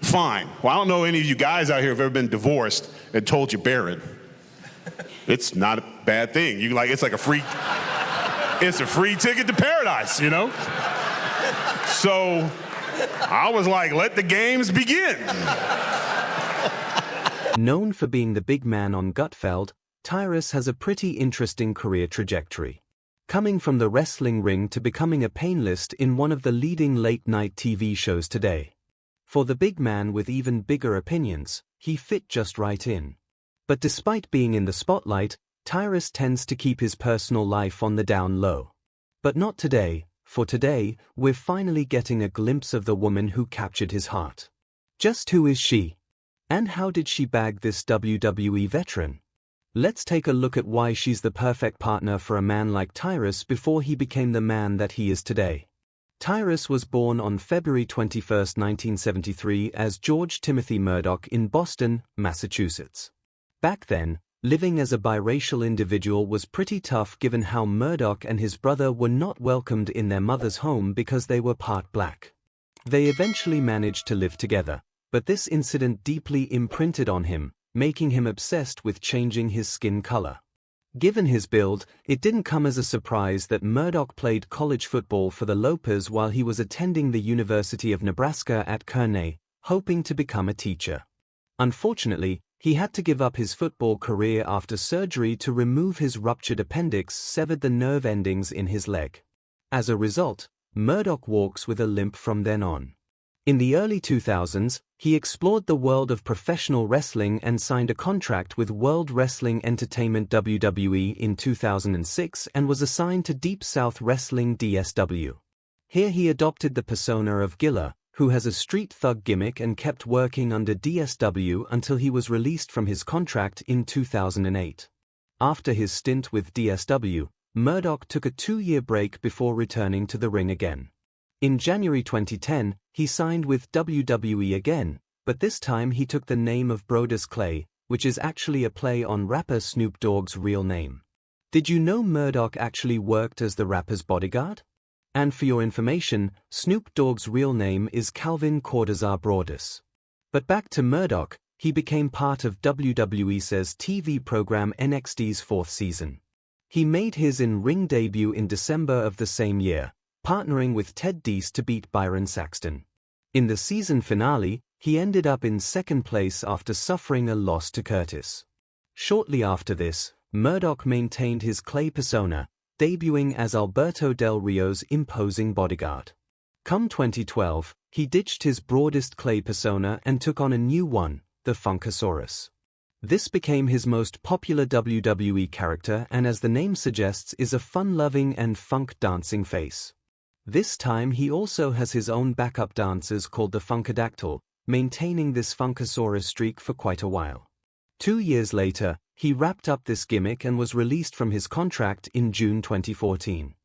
Fine. Well, I don't know any of you guys out here have ever been divorced and told you bear it. It's not a bad thing. It's like it's a free ticket to paradise, you know? So I was like, let the games begin. Known for being the big man on Gutfeld, Tyrus has a pretty interesting career trajectory. Coming from the wrestling ring to becoming a panelist in one of the leading late-night TV shows today. For the big man with even bigger opinions, he fit just right in. But despite being in the spotlight, Tyrus tends to keep his personal life on the down low. But not today, for today, we're finally getting a glimpse of the woman who captured his heart. Just who is she? And how did she bag this WWE veteran? Let's take a look at why she's the perfect partner for a man like Tyrus before he became the man that he is today. Tyrus was born on February 21, 1973 as George Timothy Murdoch in Boston, Massachusetts. Back then, living as a biracial individual was pretty tough given how Murdoch and his brother were not welcomed in their mother's home because they were part black. They eventually managed to live together, but this incident deeply imprinted on him, making him obsessed with changing his skin color. Given his build, it didn't come as a surprise that Murdoch played college football for the Lopers while he was attending the University of Nebraska at Kearney, hoping to become a teacher. Unfortunately, he had to give up his football career after surgery to remove his ruptured appendix severed the nerve endings in his leg. As a result, Murdoch walks with a limp from then on. In the early 2000s, he explored the world of professional wrestling and signed a contract with World Wrestling Entertainment WWE in 2006 and was assigned to Deep South Wrestling DSW. Here he adopted the persona of Gilla, who has a street thug gimmick and kept working under DSW until he was released from his contract in 2008. After his stint with DSW, Murdoch took a 2-year break before returning to the ring again. In January 2010, he signed with WWE again, but this time he took the name of Brodus Clay, which is actually a play on rapper Snoop Dogg's real name. Did you know Murdoch actually worked as the rapper's bodyguard? And for your information, Snoop Dogg's real name is Calvin Cortazar Brodus. But back to Murdoch, he became part of WWE's TV program NXT's 4th season. He made his in-ring debut in December of the same year, partnering with Ted Deese to beat Byron Saxton. In the season finale, he ended up in 2nd place after suffering a loss to Curtis. Shortly after this, Murdoch maintained his Clay persona, debuting as Alberto Del Rio's imposing bodyguard. Come 2012, he ditched his broadest Clay persona and took on a new one, the Funkasaurus. This became his most popular WWE character and, as the name suggests, is a fun-loving and funk-dancing face. This time he also has his own backup dancers called the Funkadactyl, maintaining this Funkasaurus streak for quite a while. 2 years later, he wrapped up this gimmick and was released from his contract in June 2014.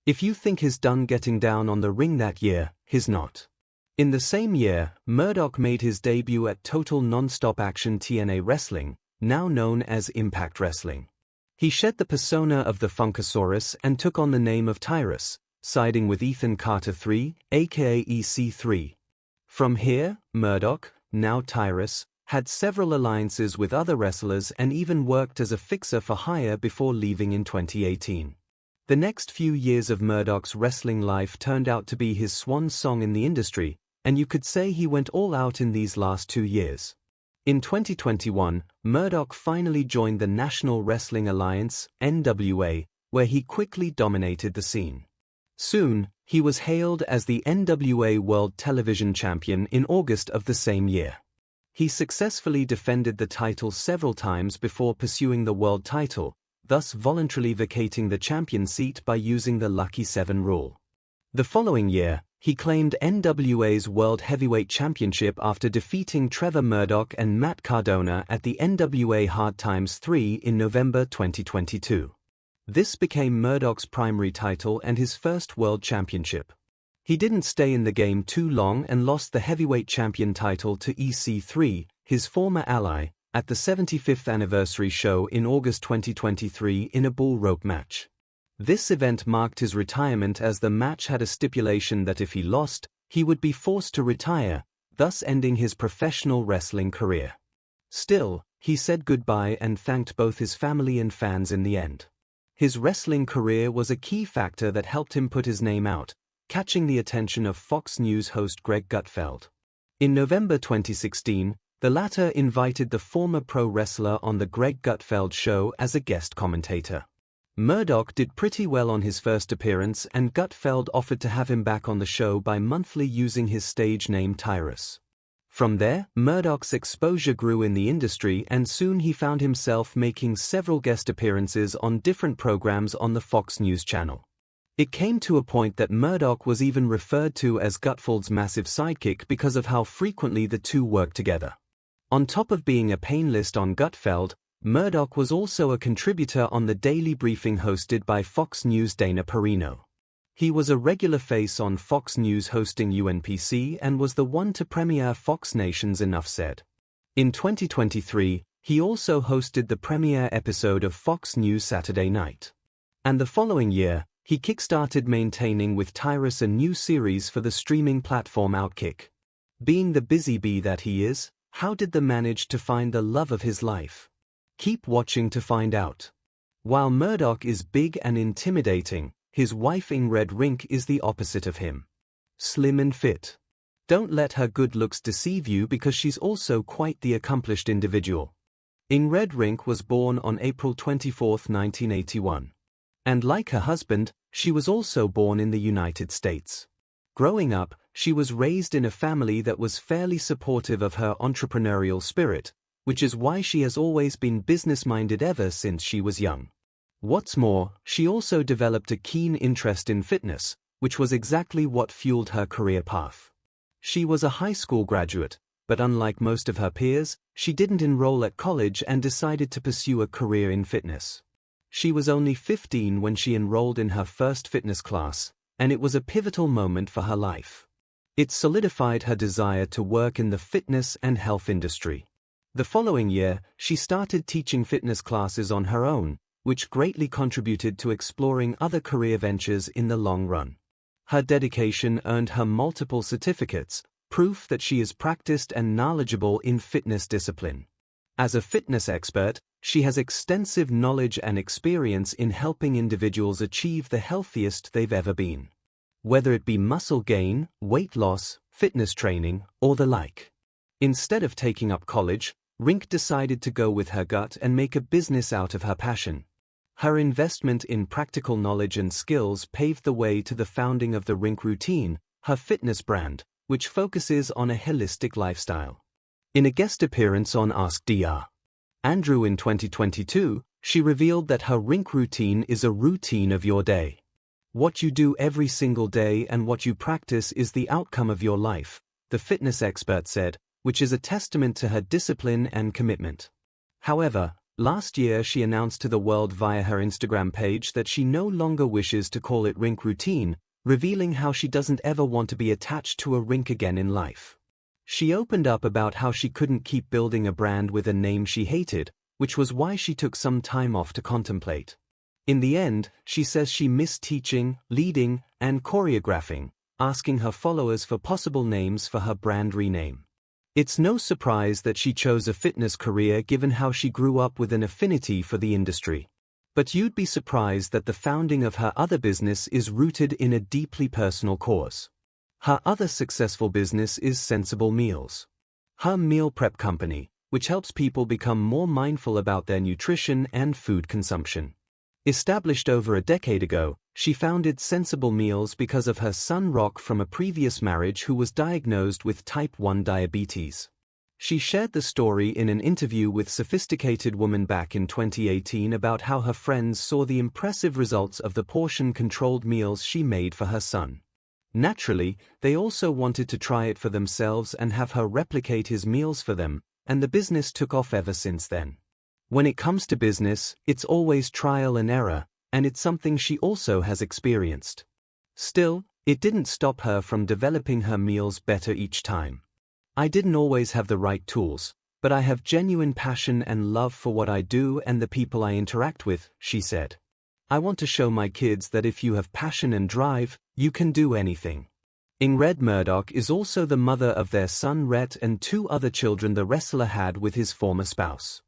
If you think he's done getting down on the ring that year, he's not. In the same year, Murdoch made his debut at Total Nonstop Action TNA Wrestling, now known as Impact Wrestling. He shed the persona of the Funkasaurus and took on the name of Tyrus, siding with Ethan Carter III, aka EC3. From here, Murdoch, now Tyrus, had several alliances with other wrestlers and even worked as a fixer for hire before leaving in 2018. The next few years of Murdoch's wrestling life turned out to be his swan song in the industry, and you could say he went all out in these last 2 years. In 2021, Murdoch finally joined the National Wrestling Alliance, NWA, where he quickly dominated the scene. Soon, he was hailed as the NWA World Television Champion in August of the same year. He successfully defended the title several times before pursuing the world title, thus voluntarily vacating the champion seat by using the Lucky 7 rule. The following year, he claimed NWA's World Heavyweight Championship after defeating Trevor Murdoch and Matt Cardona at the NWA Hard Times 3 in November 2022. This became Murdoch's primary title and his first world championship. He didn't stay in the game too long and lost the heavyweight champion title to EC3, his former ally, at the 75th anniversary show in August 2023 in a bull rope match. This event marked his retirement as the match had a stipulation that if he lost, he would be forced to retire, thus ending his professional wrestling career. Still, he said goodbye and thanked both his family and fans in the end. His wrestling career was a key factor that helped him put his name out, catching the attention of Fox News host Greg Gutfeld. In November 2016, the latter invited the former pro wrestler on the Greg Gutfeld show as a guest commentator. Murdoch did pretty well on his first appearance, and Gutfeld offered to have him back on the show bi-monthly using his stage name Tyrus. From there, Murdoch's exposure grew in the industry, and soon he found himself making several guest appearances on different programs on the Fox News channel. It came to a point that Murdoch was even referred to as Gutfeld's massive sidekick because of how frequently the two worked together. On top of being a panelist on Gutfeld, Murdoch was also a contributor on the daily briefing hosted by Fox News' Dana Perino. He was a regular face on Fox News hosting UNPC and was the one to premiere Fox Nation's Enough Said. In 2023, he also hosted the premiere episode of Fox News Saturday Night. And the following year, he kickstarted maintaining with Tyrus a new series for the streaming platform Outkick. Being the busy bee that he is, how did the manage to find the love of his life? Keep watching to find out. While Murdoch is big and intimidating, his wife Ingrid Rink is the opposite of him. Slim and fit. Don't let her good looks deceive you, because she's also quite the accomplished individual. Ingrid Rink was born on April 24, 1981. And like her husband, she was also born in the United States. Growing up, she was raised in a family that was fairly supportive of her entrepreneurial spirit, which is why she has always been business-minded ever since she was young. What's more, she also developed a keen interest in fitness, which was exactly what fueled her career path. She was a high school graduate, but unlike most of her peers, she didn't enroll at college and decided to pursue a career in fitness. She was only 15 when she enrolled in her first fitness class, and it was a pivotal moment for her life. It solidified her desire to work in the fitness and health industry. The following year, she started teaching fitness classes on her own, which greatly contributed to exploring other career ventures in the long run. Her dedication earned her multiple certificates, proof that she is practiced and knowledgeable in fitness discipline. As a fitness expert, she has extensive knowledge and experience in helping individuals achieve the healthiest they've ever been. Whether it be muscle gain, weight loss, fitness training, or the like. Instead of taking up college, Rink decided to go with her gut and make a business out of her passion. Her investment in practical knowledge and skills paved the way to the founding of the Rink Routine, her fitness brand, which focuses on a holistic lifestyle. In a guest appearance on Ask Dr. Andrew in 2022, she revealed that her Rink Routine is a routine of your day. What you do every single day and what you practice is the outcome of your life, the fitness expert said, which is a testament to her discipline and commitment. However, last year she announced to the world via her Instagram page that she no longer wishes to call it Rink Routine, revealing how she doesn't ever want to be attached to a rink again in life. She opened up about how she couldn't keep building a brand with a name she hated, which was why she took some time off to contemplate. In the end, she says she missed teaching, leading, and choreographing, asking her followers for possible names for her brand rename. It's no surprise that she chose a fitness career given how she grew up with an affinity for the industry. But you'd be surprised that the founding of her other business is rooted in a deeply personal cause. Her other successful business is Sensible Meals. Her meal prep company, which helps people become more mindful about their nutrition and food consumption. Established over a decade ago, she founded Sensible Meals because of her son Rock from a previous marriage who was diagnosed with type 1 diabetes. She shared the story in an interview with Sophisticated Woman back in 2018 about how her friends saw the impressive results of the portion-controlled meals she made for her son. Naturally, they also wanted to try it for themselves and have her replicate his meals for them, and the business took off ever since then. When it comes to business, it's always trial and error, and it's something she also has experienced. Still, it didn't stop her from developing her meals better each time. I didn't always have the right tools, but I have genuine passion and love for what I do and the people I interact with, she said. I want to show my kids that if you have passion and drive, you can do anything. Ingrid Murdoch is also the mother of their son Rhett and 2 other children the wrestler had with his former spouse.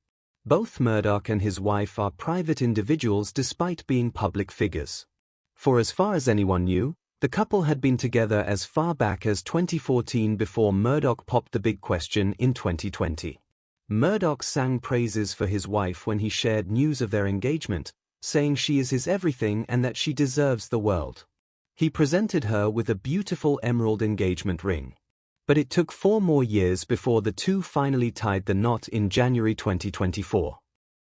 Both Murdoch and his wife are private individuals despite being public figures. For as far as anyone knew, the couple had been together as far back as 2014 before Murdoch popped the big question in 2020. Murdoch sang praises for his wife when he shared news of their engagement, saying she is his everything and that she deserves the world. He presented her with a beautiful emerald engagement ring. But it took 4 more years before the two finally tied the knot in January 2024.